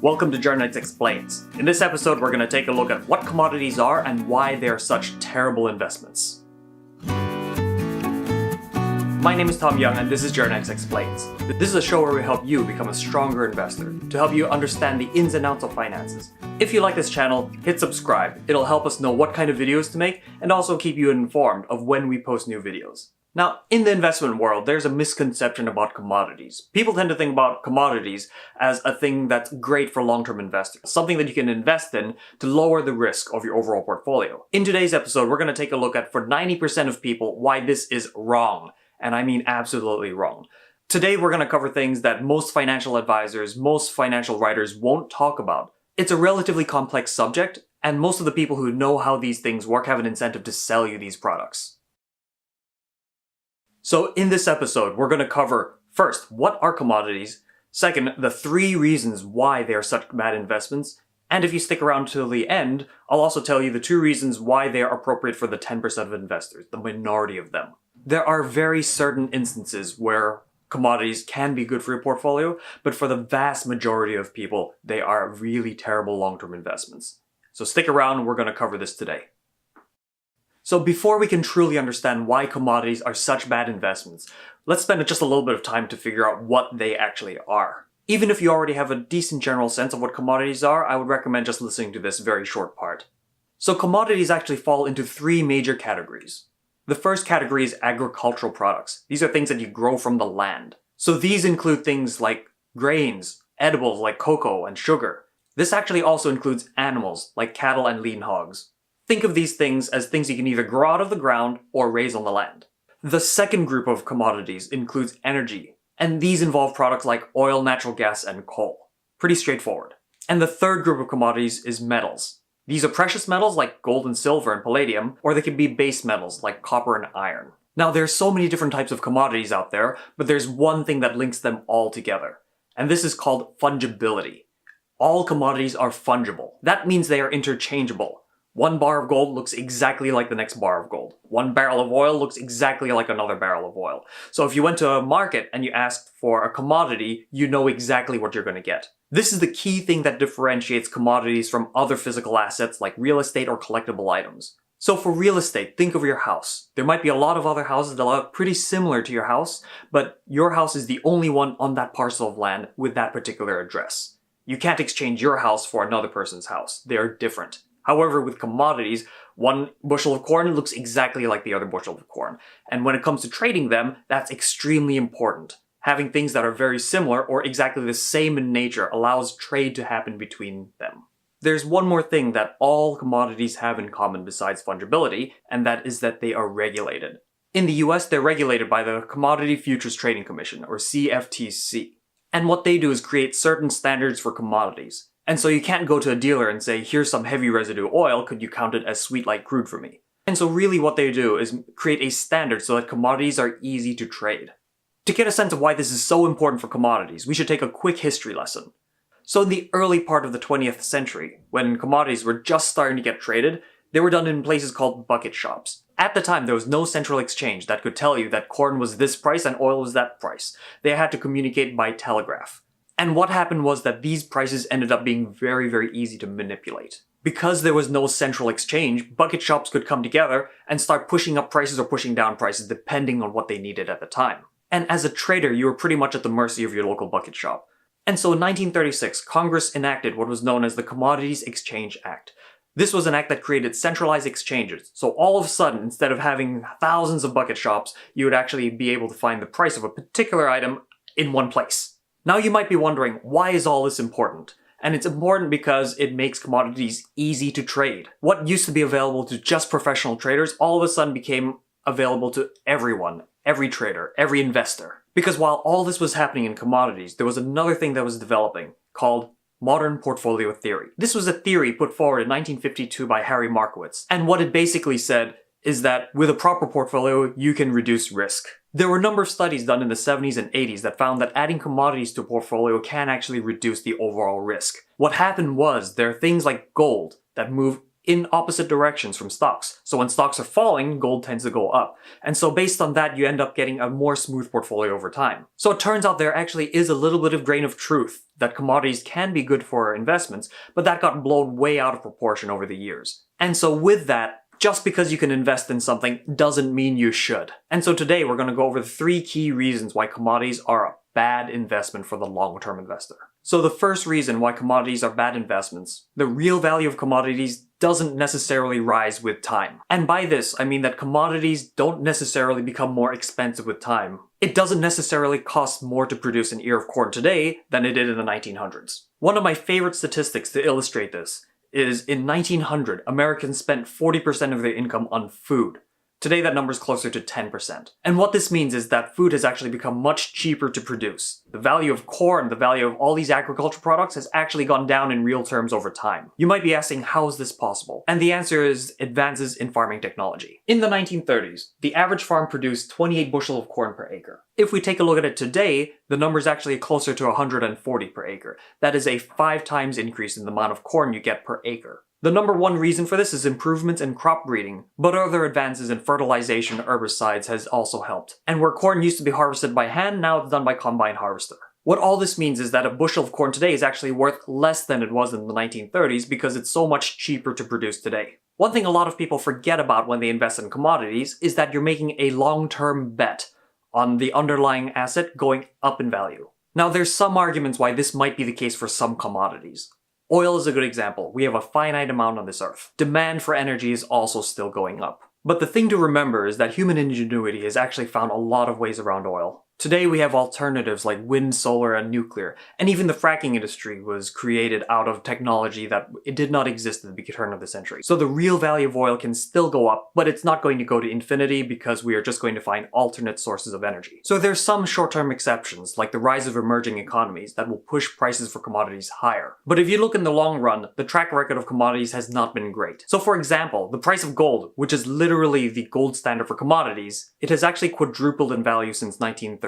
Welcome to Jarnex Explains. In this episode, we're going to take a look at what commodities are and why they are such terrible investments. My name is Tom Young and this is Jarnex Explains. This is a show where we help you become a stronger investor, to help you understand the ins and outs of finances. If you like this channel, hit subscribe. It'll help us know what kind of videos to make and also keep you informed of when we post new videos. Now, in the investment world, there's a misconception about commodities. People tend to think about commodities as a thing that's great for long-term investors, something that you can invest in to lower the risk of your overall portfolio. In today's episode, we're going to take a look at, for 90% of people, why this is wrong. And I mean absolutely wrong. Today, we're going to cover things that most financial advisors, most financial writers won't talk about. It's a relatively complex subject, and most of the people who know how these things work have an incentive to sell you these products. So in this episode, we're going to cover, first, what are commodities, second, the 3 reasons why they are such bad investments, and if you stick around till the end, I'll also tell you the 2 reasons why they are appropriate for the 10% of investors, the minority of them. There are very certain instances where commodities can be good for your portfolio, but for the vast majority of people, they are really terrible long-term investments. So stick around, we're going to cover this today. So before we can truly understand why commodities are such bad investments, let's spend just a little bit of time to figure out what they actually are. Even if you already have a decent general sense of what commodities are, I would recommend just listening to this very short part. So commodities actually fall into 3 major categories. The first category is agricultural products. These are things that you grow from the land. So these include things like grains, edibles like cocoa and sugar. This actually also includes animals like cattle and lean hogs. Think of these things as things you can either grow out of the ground or raise on the land. The second group of commodities includes energy, and these involve products like oil, natural gas, and coal. Pretty straightforward. And the third group of commodities is metals. These are precious metals like gold and silver and palladium, or they can be base metals like copper and iron. Now there's so many different types of commodities out there, but there's one thing that links them all together. And this is called fungibility. All commodities are fungible. That means they are interchangeable. One bar of gold looks exactly like the next bar of gold. One barrel of oil looks exactly like another barrel of oil. So if you went to a market and you asked for a commodity, you know exactly what you're going to get. This is the key thing that differentiates commodities from other physical assets like real estate or collectible items. So for real estate, think of your house. There might be a lot of other houses that look pretty similar to your house, but your house is the only one on that parcel of land with that particular address. You can't exchange your house for another person's house. They are different. However, with commodities, one bushel of corn looks exactly like the other bushel of corn. And when it comes to trading them, that's extremely important. Having things that are very similar or exactly the same in nature allows trade to happen between them. There's one more thing that all commodities have in common besides fungibility, and that is that they are regulated. In the US, they're regulated by the Commodity Futures Trading Commission, or CFTC. And what they do is create certain standards for commodities. And so you can't go to a dealer and say, here's some heavy residue oil, could you count it as sweet like crude for me? And so really what they do is create a standard so that commodities are easy to trade. To get a sense of why this is so important for commodities, we should take a quick history lesson. So in the early part of the 20th century, when commodities were just starting to get traded, they were done in places called bucket shops. At the time, there was no central exchange that could tell you that corn was this price and oil was that price. They had to communicate by telegraph. And what happened was that these prices ended up being very, very easy to manipulate. Because there was no central exchange, bucket shops could come together and start pushing up prices or pushing down prices depending on what they needed at the time. And as a trader, you were pretty much at the mercy of your local bucket shop. And so in 1936, Congress enacted what was known as the Commodities Exchange Act. This was an act that created centralized exchanges. So all of a sudden, instead of having thousands of bucket shops, you would actually be able to find the price of a particular item in one place. Now you might be wondering, why is all this important? And it's important because it makes commodities easy to trade. What used to be available to just professional traders all of a sudden became available to everyone, every trader, every investor. Because while all this was happening in commodities, there was another thing that was developing called modern portfolio theory. This was a theory put forward in 1952 by Harry Markowitz. And what it basically said is that with a proper portfolio, you can reduce risk. There were a number of studies done in the 70s and 80s that found that adding commodities to a portfolio can actually reduce the overall risk. What happened was there are things like gold that move in opposite directions from stocks. So when stocks are falling, gold tends to go up. And so based on that, you end up getting a more smooth portfolio over time. So it turns out there actually is a little bit of grain of truth that commodities can be good for investments, but that got blown way out of proportion over the years. And so with that, just because you can invest in something doesn't mean you should. And so today we're going to go over the 3 key reasons why commodities are a bad investment for the long-term investor. So the first reason why commodities are bad investments, the real value of commodities doesn't necessarily rise with time. And by this, I mean that commodities don't necessarily become more expensive with time. It doesn't necessarily cost more to produce an ear of corn today than it did in the 1900s. One of my favorite statistics to illustrate this is in 1900, Americans spent 40% of their income on food. Today that number is closer to 10%. And what this means is that food has actually become much cheaper to produce. The value of corn, the value of all these agricultural products has actually gone down in real terms over time. You might be asking, how is this possible? And the answer is advances in farming technology. In the 1930s, the average farm produced 28 bushel of corn per acre. If we take a look at it today, the number is actually closer to 140 per acre. That is a 5 times increase in the amount of corn you get per acre. The number one reason for this is improvements in crop breeding, but other advances in fertilization and herbicides has also helped. And where corn used to be harvested by hand, now it's done by combine harvester. What all this means is that a bushel of corn today is actually worth less than it was in the 1930s because it's so much cheaper to produce today. One thing a lot of people forget about when they invest in commodities is that you're making a long-term bet on the underlying asset going up in value. Now there's some arguments why this might be the case for some commodities. Oil is a good example. We have a finite amount on this earth. Demand for energy is also still going up. But the thing to remember is that human ingenuity has actually found a lot of ways around oil. Today we have alternatives like wind, solar, and nuclear, and even the fracking industry was created out of technology that it did not exist at the turn of the century. So the real value of oil can still go up, but it's not going to go to infinity because we are just going to find alternate sources of energy. So there's some short-term exceptions, like the rise of emerging economies, that will push prices for commodities higher. But if you look in the long run, the track record of commodities has not been great. So for example, the price of gold, which is literally the gold standard for commodities, it has actually quadrupled in value since 1913.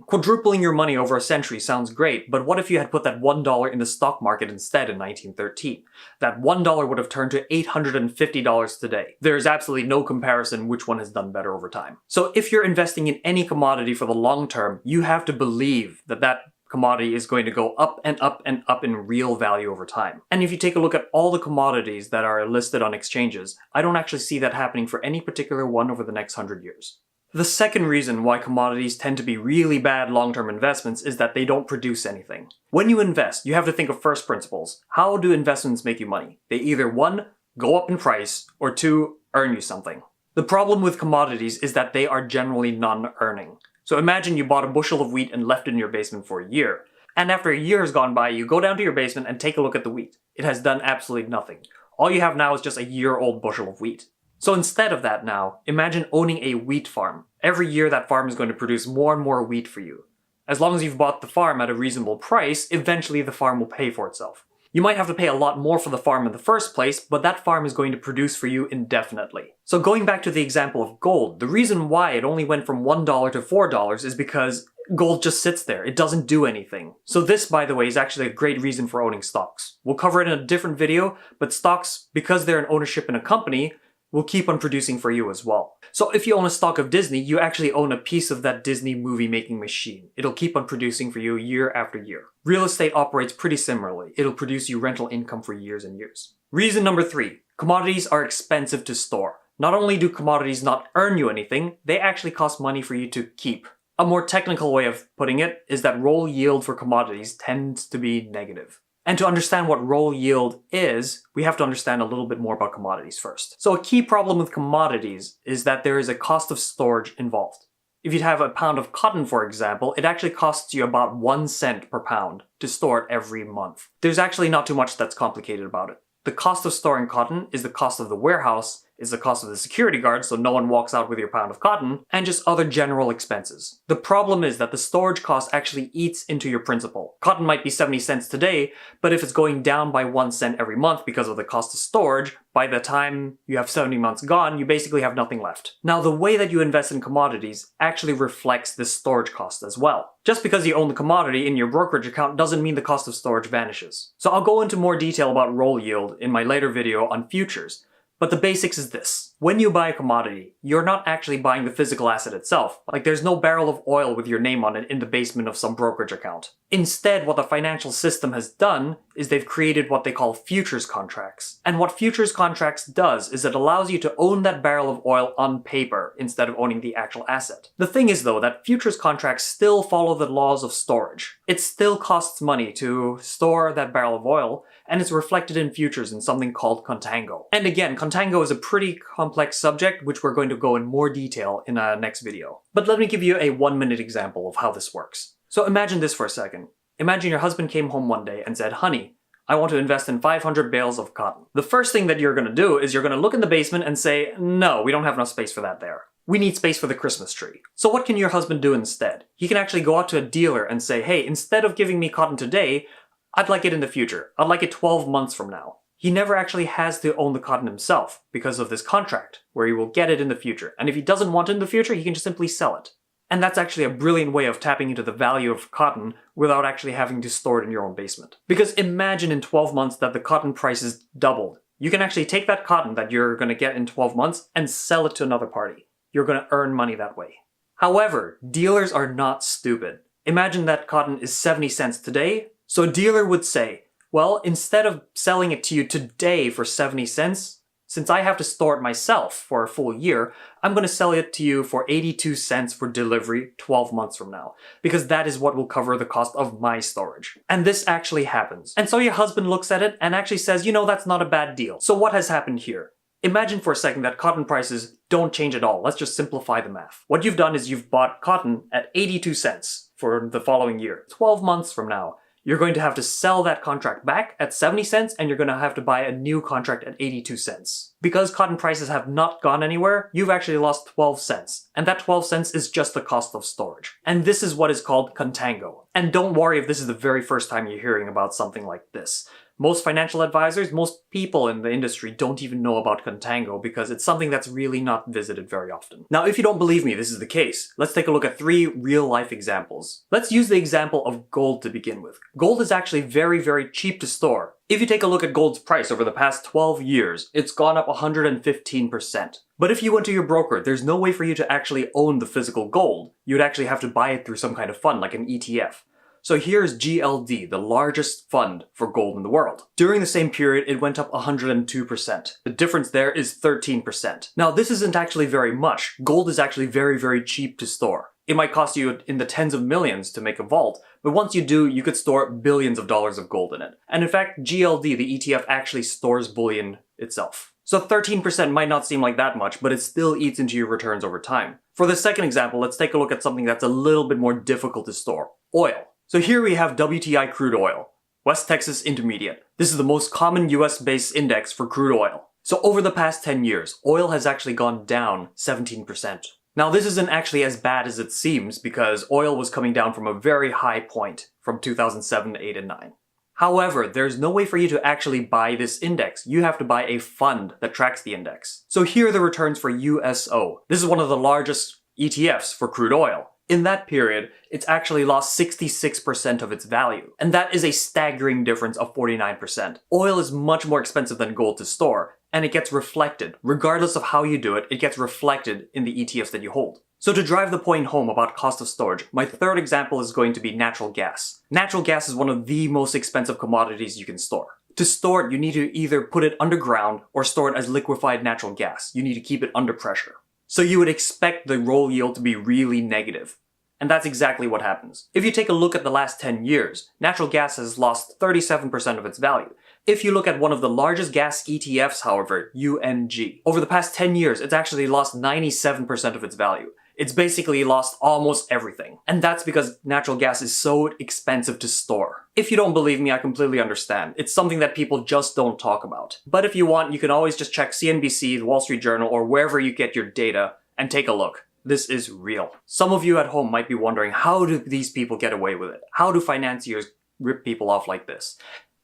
Quadrupling your money over a century sounds great, but what if you had put that $1 in the stock market instead in 1913? That $1 would have turned to $850 today. There is absolutely no comparison which one has done better over time. So if you're investing in any commodity for the long term, you have to believe that that commodity is going to go up and up and up in real value over time. And if you take a look at all the commodities that are listed on exchanges, I don't actually see that happening for any particular one over the next 100 years. The second reason why commodities tend to be really bad long-term investments is that they don't produce anything. When you invest, you have to think of first principles. How do investments make you money? They either 1, go up in price, or 2, earn you something. The problem with commodities is that they are generally non-earning. So imagine you bought a bushel of wheat and left it in your basement for a year. And after a year has gone by, you go down to your basement and take a look at the wheat. It has done absolutely nothing. All you have now is just a year-old bushel of wheat. So instead of that now, imagine owning a wheat farm. Every year that farm is going to produce more and more wheat for you. As long as you've bought the farm at a reasonable price, eventually the farm will pay for itself. You might have to pay a lot more for the farm in the first place, but that farm is going to produce for you indefinitely. So going back to the example of gold, the reason why it only went from $1 to $4 is because gold just sits there. It doesn't do anything. So this, by the way, is actually a great reason for owning stocks. We'll cover it in a different video, but stocks, because they're an ownership in a company, will keep on producing for you as well. So if you own a stock of Disney, you actually own a piece of that Disney movie making machine. It'll keep on producing for you year after year. Real estate operates pretty similarly. It'll produce you rental income for years and years. Reason number 3, commodities are expensive to store. Not only do commodities not earn you anything, they actually cost money for you to keep. A more technical way of putting it is that roll yield for commodities tends to be negative. And to understand what roll yield is, we have to understand a little bit more about commodities first. So a key problem with commodities is that there is a cost of storage involved. If you'd have a pound of cotton, for example, it actually costs you about 1 cent per pound to store it every month. There's actually not too much that's complicated about it. The cost of storing cotton is the cost of the warehouse, is the cost of the security guard so no one walks out with your pound of cotton, and just other general expenses. The problem is that the storage cost actually eats into your principal. Cotton might be 70 cents today, but if it's going down by 1 cent every month because of the cost of storage, by the time you have 70 months gone, you basically have nothing left. Now, the way that you invest in commodities actually reflects this storage cost as well. Just because you own the commodity in your brokerage account doesn't mean the cost of storage vanishes. So I'll go into more detail about roll yield in my later video on futures. But the basics is this. When you buy a commodity, you're not actually buying the physical asset itself. Like, there's no barrel of oil with your name on it in the basement of some brokerage account. Instead, what the financial system has done is they've created what they call futures contracts. And what futures contracts does is it allows you to own that barrel of oil on paper instead of owning the actual asset. The thing is though, that futures contracts still follow the laws of storage. It still costs money to store that barrel of oil, and it's reflected in futures in something called contango. And again, contango is a pretty complex subject, which we're going to go in more detail in a next video. But let me give you a 1-minute example of how this works. So imagine this for a second. Imagine your husband came home one day and said, "Honey, I want to invest in 500 bales of cotton." The first thing that you're going to do is you're going to look in the basement and say, "No, we don't have enough space for that there. We need space for the Christmas tree." So what can your husband do instead? He can actually go out to a dealer and say, "Hey, instead of giving me cotton today, I'd like it in the future. I'd like it 12 months from now." He never actually has to own the cotton himself because of this contract, where he will get it in the future. And if he doesn't want it in the future, he can just simply sell it. And that's actually a brilliant way of tapping into the value of cotton without actually having to store it in your own basement. Because imagine in 12 months that the cotton prices doubled. You can actually take that cotton that you're going to get in 12 months and sell it to another party. You're going to earn money that way. However, dealers are not stupid. Imagine that cotton is 70 cents today. So a dealer would say, well, instead of selling it to you today for 70 cents, since I have to store it myself for a full year, I'm going to sell it to you for 82 cents for delivery 12 months from now, because that is what will cover the cost of my storage. And this actually happens. And so your husband looks at it and actually says, that's not a bad deal. So what has happened here? Imagine for a second that cotton prices don't change at all. Let's just simplify the math. What you've done is you've bought cotton at 82 cents for the following year. 12 months from now, you're going to have to sell that contract back at 70 cents and you're going to have to buy a new contract at 82 cents. Because cotton prices have not gone anywhere, you've actually lost 12 cents. And that 12 cents is just the cost of storage. And this is what is called contango. And don't worry if this is the very first time you're hearing about something like this. Most financial advisors, most people in the industry don't even know about contango because it's something that's really not visited very often. Now, if you don't believe me this is the case, let's take a look at 3 real-life examples. Let's use the example of gold to begin with. Gold is actually very, very cheap to store. If you take a look at gold's price over the past 12 years, it's gone up 115%. But if you went to your broker, there's no way for you to actually own the physical gold. You'd actually have to buy it through some kind of fund, like an ETF. So here's GLD, the largest fund for gold in the world. During the same period, it went up 102%. The difference there is 13%. Now, this isn't actually very much. Gold is actually very, very cheap to store. It might cost you in the tens of millions to make a vault, but once you do, you could store billions of dollars of gold in it. And in fact, GLD, the ETF, actually stores bullion itself. So 13% might not seem like that much, but it still eats into your returns over time. For the second example, let's take a look at something that's a little bit more difficult to store. Oil. So here we have WTI crude oil, West Texas Intermediate. This is the most common US-based index for crude oil. So over the past 10 years, oil has actually gone down 17%. Now this isn't actually as bad as it seems because oil was coming down from a very high point from 2007, 8, and 9. However, there's no way for you to actually buy this index. You have to buy a fund that tracks the index. So here are the returns for USO. This is one of the largest ETFs for crude oil. In that period, it's actually lost 66% of its value. And that is a staggering difference of 49%. Oil is much more expensive than gold to store, and it gets reflected. Regardless of how you do it, it gets reflected in the ETFs that you hold. So to drive the point home about cost of storage, my third example is going to be natural gas. Natural gas is one of the most expensive commodities you can store. To store it, you need to either put it underground or store it as liquefied natural gas. You need to keep it under pressure. So you would expect the roll yield to be really negative. And that's exactly what happens. If you take a look at the last 10 years, natural gas has lost 37% of its value. If you look at one of the largest gas ETFs, however, UNG, over the past 10 years, it's actually lost 97% of its value. It's basically lost almost everything. And that's because natural gas is so expensive to store. If you don't believe me, I completely understand. It's something that people just don't talk about. But if you want, you can always just check CNBC, the Wall Street Journal, or wherever you get your data and take a look. This is real. Some of you at home might be wondering, how do these people get away with it? How do financiers rip people off like this?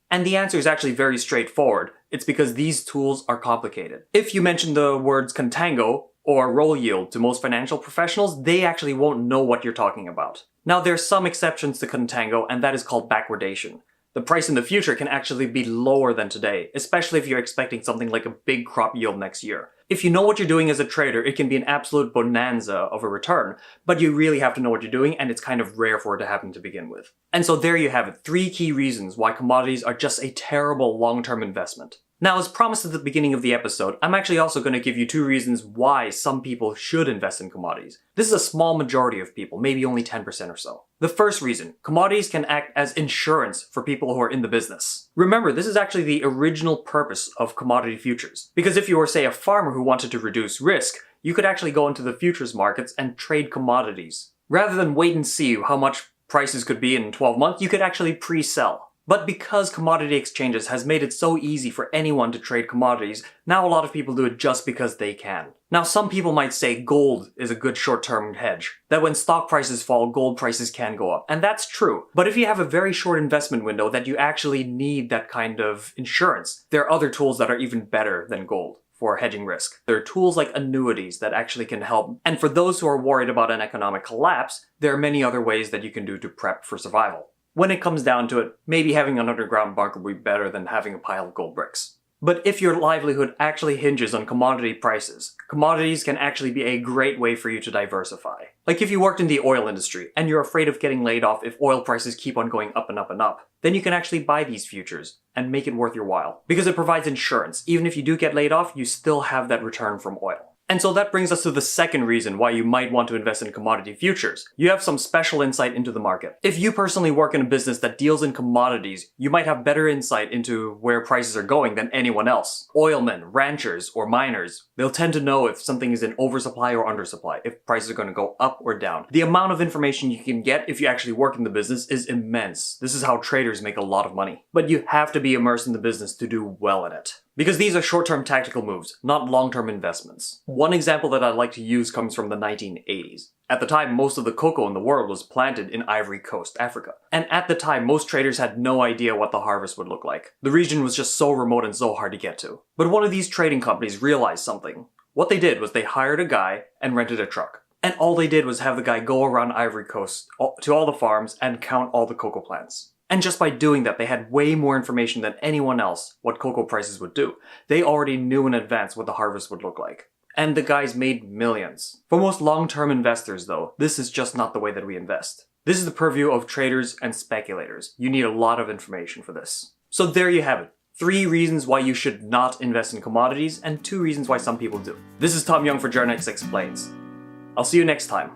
And the answer is actually very straightforward. It's because these tools are complicated. If you mention the words contango or roll yield to most financial professionals, they actually won't know what you're talking about. Now, there are some exceptions to contango, and that is called backwardation. The price in the future can actually be lower than today, especially if you're expecting something like a big crop yield next year. If you know what you're doing as a trader, it can be an absolute bonanza of a return, but you really have to know what you're doing, and it's kind of rare for it to happen to begin with. And so there you have it, 3 key reasons why commodities are just a terrible long-term investment. Now, as promised at the beginning of the episode, I'm actually also going to give you 2 reasons why some people should invest in commodities. This is a small majority of people, maybe only 10% or so. The first reason, commodities can act as insurance for people who are in the business. Remember, this is actually the original purpose of commodity futures. Because if you were, say, a farmer who wanted to reduce risk, you could actually go into the futures markets and trade commodities. Rather than wait and see how much prices could be in 12 months, you could actually pre-sell. But because commodity exchanges has made it so easy for anyone to trade commodities, now a lot of people do it just because they can. Now, some people might say gold is a good short-term hedge, that when stock prices fall, gold prices can go up. And that's true. But if you have a very short investment window that you actually need that kind of insurance, there are other tools that are even better than gold for hedging risk. There are tools like annuities that actually can help. And for those who are worried about an economic collapse, there are many other ways that you can do to prep for survival. When it comes down to it, maybe having an underground bunker would be better than having a pile of gold bricks. But if your livelihood actually hinges on commodity prices, commodities can actually be a great way for you to diversify. Like if you worked in the oil industry and you're afraid of getting laid off if oil prices keep on going up and up and up, then you can actually buy these futures and make it worth your while. Because it provides insurance. Even if you do get laid off, you still have that return from oil. And so that brings us to the second reason why you might want to invest in commodity futures. You have some special insight into the market. If you personally work in a business that deals in commodities, you might have better insight into where prices are going than anyone else. Oilmen, ranchers, or miners, they'll tend to know if something is in oversupply or undersupply, if prices are going to go up or down. The amount of information you can get if you actually work in the business is immense. This is how traders make a lot of money. But you have to be immersed in the business to do well in it. Because these are short-term tactical moves, not long-term investments. One example that I'd like to use comes from the 1980s. At the time, most of the cocoa in the world was planted in Ivory Coast, Africa. And at the time, most traders had no idea what the harvest would look like. The region was just so remote and so hard to get to. But one of these trading companies realized something. What they did was they hired a guy and rented a truck. And all they did was have the guy go around Ivory Coast to all the farms and count all the cocoa plants. And just by doing that, they had way more information than anyone else what cocoa prices would do. They already knew in advance what the harvest would look like. And the guys made millions. For most long-term investors, though, this is just not the way that we invest. This is the purview of traders and speculators. You need a lot of information for this. So there you have it. 3 reasons why you should not invest in commodities, and 2 reasons why some people do. This is Tom Young for Jarnex Explains. I'll see you next time.